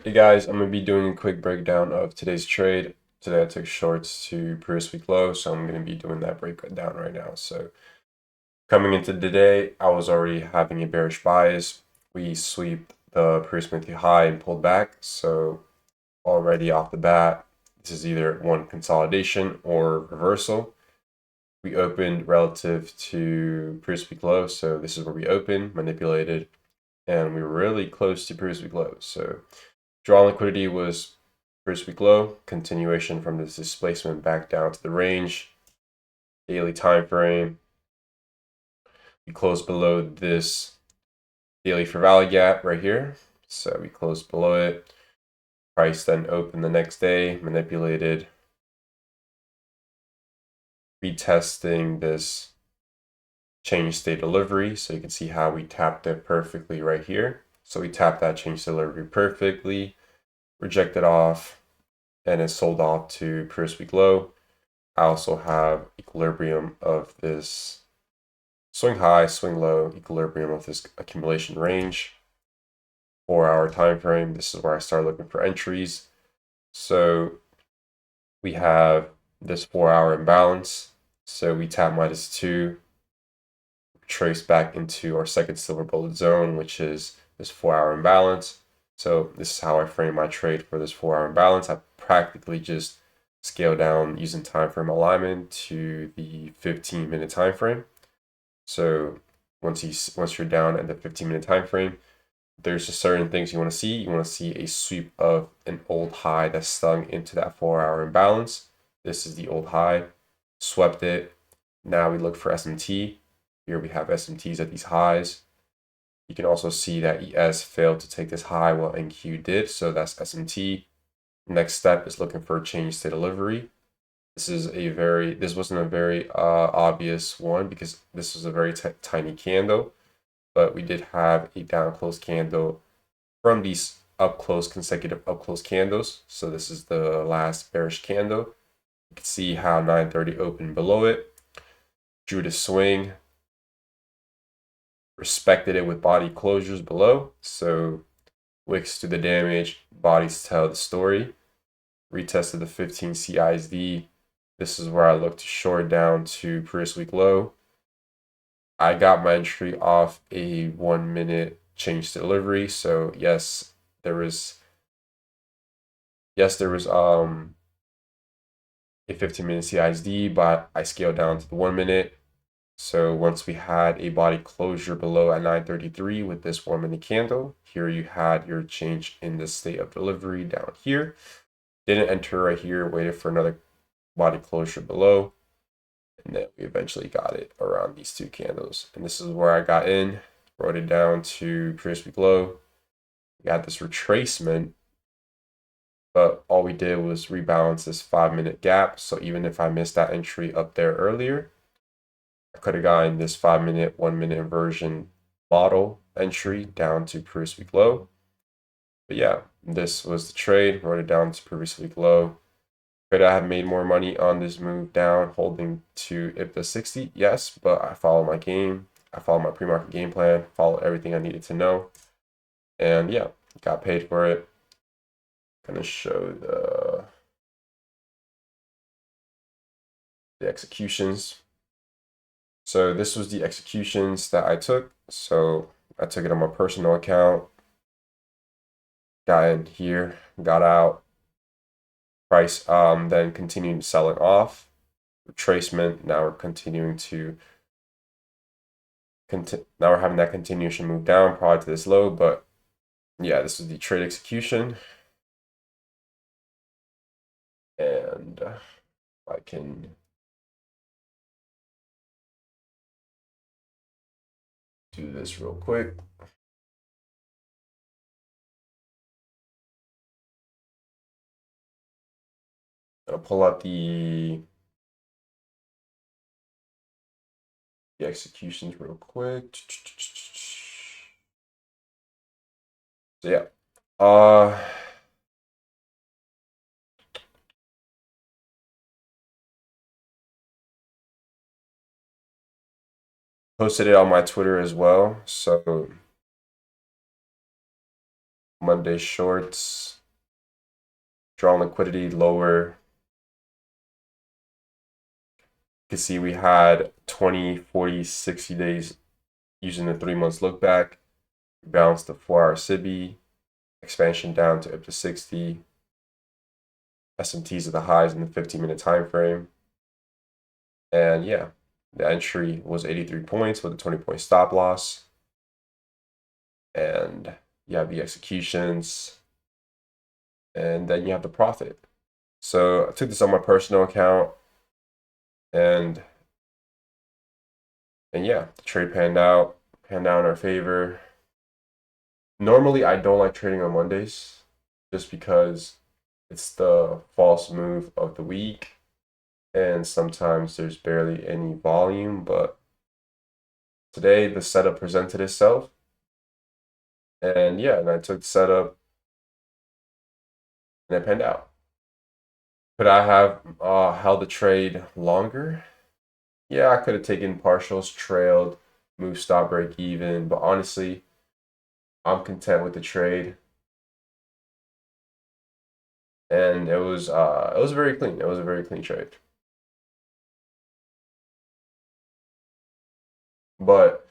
Hey guys, I'm going to be doing a quick breakdown of today's trade. Today I took shorts to previous week low, so I'm going to be doing that breakdown right now. So coming into today, I was already having a bearish bias. We swept the previous monthly high and pulled back. So already off the bat, this is either one consolidation or reversal. We opened relative to previous week low, so this is where we opened, manipulated, and we were really close to previous week low. So draw liquidity was first week low, continuation from this displacement back down to the range. Daily time frame, we closed below this daily fair value gap right here. So we closed below it. Price then opened the next day, manipulated, retesting this change state delivery. So you can see how we tapped it perfectly right here. So we tapped that change delivery perfectly, rejected off, and it sold off to previous week low. I also have equilibrium of this swing high, swing low, equilibrium of this accumulation range. 4-hour time frame. This is where I start looking for entries. So we have this 4-hour imbalance. So we tap -2, trace back into our second silver bullet zone, which is this 4-hour imbalance. So this is how I frame my trade for this 4-hour imbalance. I practically just scale down using time frame alignment to the 15-minute time frame. So once you're down at the 15-minute time frame, there's just certain things you want to see. You want to see a sweep of an old high that's stung into that 4-hour imbalance. This is the old high, swept it. Now we look for SMT. Here we have SMTs at these highs. You can also see that ES failed to take this high while NQ did, so that's SMT. Next step is looking for a change to delivery. This wasn't a very obvious one because this was a very tiny candle, but we did have a down close candle from these consecutive up close candles. So this is the last bearish candle. You can see how 930 opened below it, drew the swing, respected it with body closures below. So wicks do the damage, bodies tell the story. Retested the 15 CISD. This is where I look to short down to previous week low. I got my entry off a 1-minute change to delivery. So there was there was a 15-minute CISD, but I scaled down to the 1-minute. So once we had a body closure below at 933 with this 1-minute candle, here you had your change in the state of delivery down here. Didn't enter right here, waited for another body closure below, and then we eventually got it around these two candles. And this is where I got in, wrote it down to previous week low. We got this retracement, but all we did was rebalance this 5-minute gap. So even if I missed that entry up there earlier, I could have gotten this 5-minute, 1-minute inversion model entry down to previous week low. But yeah, this was the trade, wrote it down to previous week low. Could I have made more money on this move down, holding to IPTA 60? Yes, but I follow my game. I follow my pre-market game plan, follow everything I needed to know. And yeah, got paid for it. Gonna show the executions. So this was the executions that I took. So I took it on my personal account, got in here, got out, price then continued selling off, retracement. Now we're continuing to now we're having that continuation move down prior to this low, but yeah, this is the trade execution. And I can do this real quick. I'll pull out the executions real quick. So yeah, posted it on my Twitter as well. So Monday shorts. Drawn liquidity lower. You can see we had 20, 40, 60 days using the 3 months look back. Bounced the 4-hour SIBI. Expansion down to up to 60. SMTs at the highs in the 15-minute time frame. And yeah, the entry was 83 points with a 20-point stop loss. And you have the executions. And then you have the profit. So I took this on my personal account. And yeah, the trade panned out in our favor. Normally, I don't like trading on Mondays just because it's the false move of the week. And sometimes there's barely any volume, but today the setup presented itself. And yeah, and I took the setup and it panned out. Could I have held the trade longer? Yeah, I could have taken partials, trailed, moved stop break even, but honestly, I'm content with the trade. And it was very clean. It was a very clean trade. But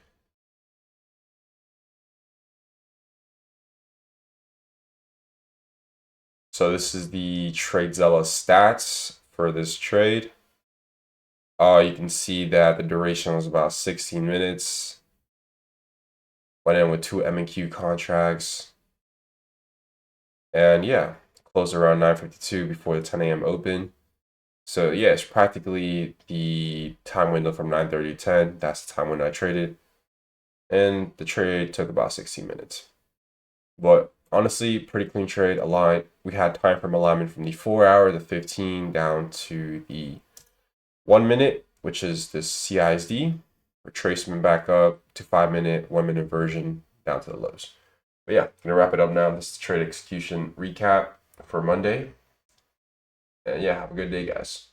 so this is the TradeZella stats for this trade. You can see that the duration was about 16 minutes. Went in with 2 M&Q contracts. And yeah, closed around 9:52 before the 10 a.m. open. So yeah, it's practically the time window from 9:30 to 10. That's the time when I traded. And the trade took about 16 minutes. But honestly, pretty clean trade. Aligned. We had time frame alignment from the 4-hour, the 15, down to the 1 minute, which is this CISD. Retracement back up to 5-minute, 1-minute version down to the lows. But yeah, gonna wrap it up now. This is the trade execution recap for Monday. And yeah, have a good day, guys.